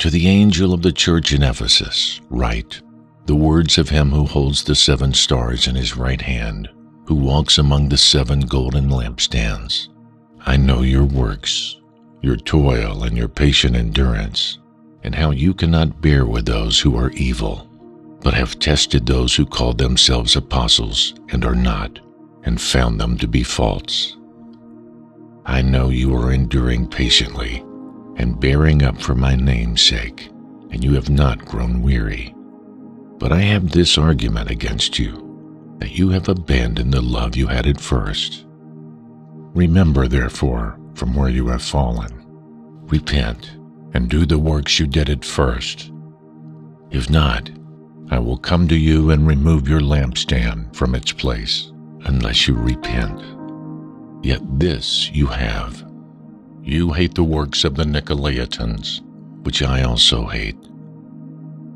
To the angel of the church in Ephesus, write, the words of him who holds the 7 stars in his right hand, who walks among the 7 golden lampstands. I know your works, your toil and your patient endurance, and how you cannot bear with those who are evil, but have tested those who call themselves apostles and are not, and found them to be false. I know you are enduring patiently and bearing up for my name's sake, and you have not grown weary. But I have this argument against you, that you have abandoned the love you had at first. Remember, therefore, from where you have fallen. Repent, and do the works you did at first. If not, I will come to you and remove your lampstand from its place, unless you repent. Yet this you have. You hate the works of the Nicolaitans, which I also hate.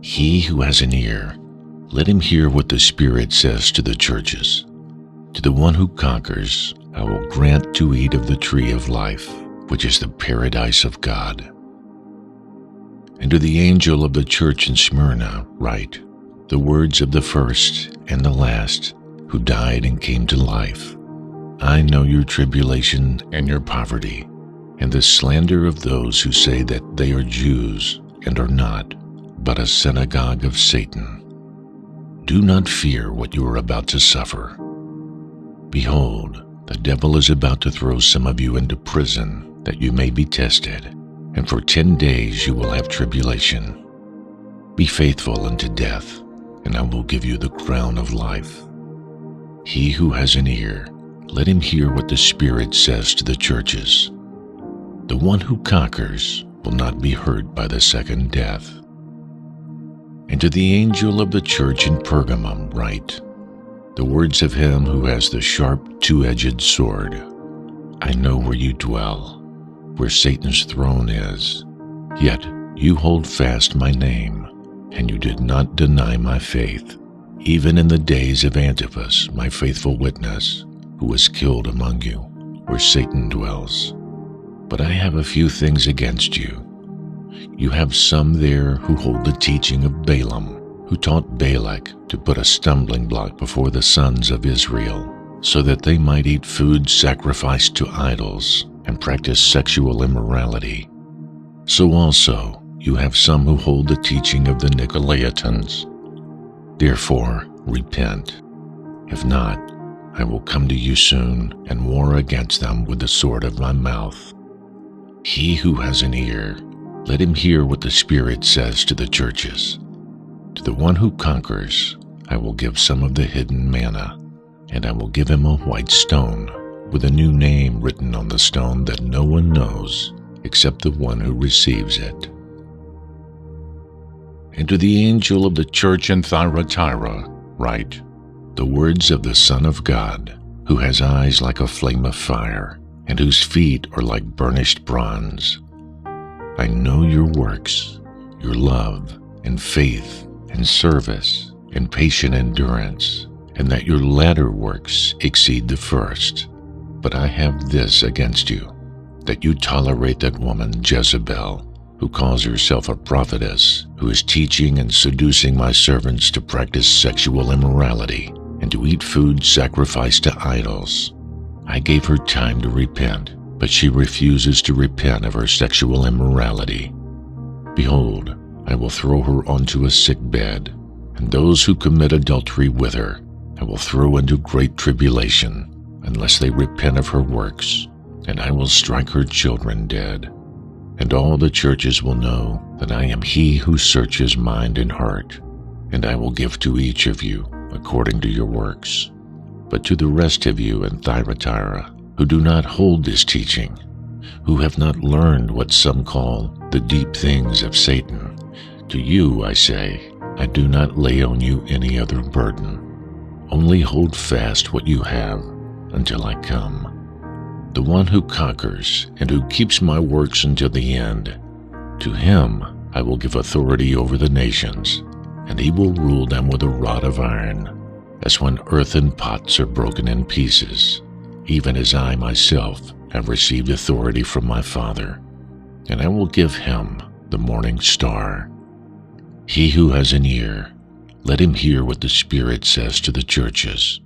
He who has an ear, let him hear what the Spirit says to the churches. To the one who conquers, I will grant to eat of the tree of life, which is the paradise of God. And to the angel of the church in Smyrna write, the words of the first and the last, who died and came to life. I know your tribulation and your poverty, and the slander of those who say that they are Jews and are not, but a synagogue of Satan. Do not fear what you are about to suffer. Behold, the devil is about to throw some of you into prison, that you may be tested, and for 10 days you will have tribulation. Be faithful unto death, and I will give you the crown of life. He who has an ear, let him hear what the Spirit says to the churches. The one who conquers will not be hurt by the second death. And to the angel of the church in Pergamum write, the words of him who has the sharp 2-edged sword. I know where you dwell, where Satan's throne is, yet you hold fast my name, and you did not deny my faith, even in the days of Antipas, my faithful witness, who was killed among you, where Satan dwells. But I have a few things against you. You have some there who hold the teaching of Balaam, who taught Balak to put a stumbling block before the sons of Israel, so that they might eat food sacrificed to idols and practice sexual immorality. So also you have some who hold the teaching of the Nicolaitans. Therefore, repent. If not, I will come to you soon and war against them with the sword of my mouth. He who has an ear, let him hear what the Spirit says to the churches. To the one who conquers, I will give some of the hidden manna, and I will give him a white stone, with a new name written on the stone that no one knows except the one who receives it. And to the angel of the church in Thyatira write, the words of the Son of God, who has eyes like a flame of fire, and whose feet are like burnished bronze. I know your works, your love, and faith, and service, and patient endurance, and that your latter works exceed the first. But I have this against you, that you tolerate that woman Jezebel, who calls herself a prophetess, who is teaching and seducing my servants to practice sexual immorality, and to eat food sacrificed to idols. I gave her time to repent, but she refuses to repent of her sexual immorality. Behold, I will throw her onto a sick bed, and those who commit adultery with her I will throw into great tribulation, unless they repent of her works, and I will strike her children dead. And all the churches will know that I am he who searches mind and heart, and I will give to each of you according to your works. But to the rest of you in Thyatira, who do not hold this teaching, who have not learned what some call the deep things of Satan, to you I say, I do not lay on you any other burden. Only hold fast what you have until I come. The one who conquers and who keeps my works until the end, to him I will give authority over the nations, and he will rule them with a rod of iron, as when earthen pots are broken in pieces, even as I myself have received authority from my Father. And I will give him the morning star. He who has an ear, let him hear what the Spirit says to the churches.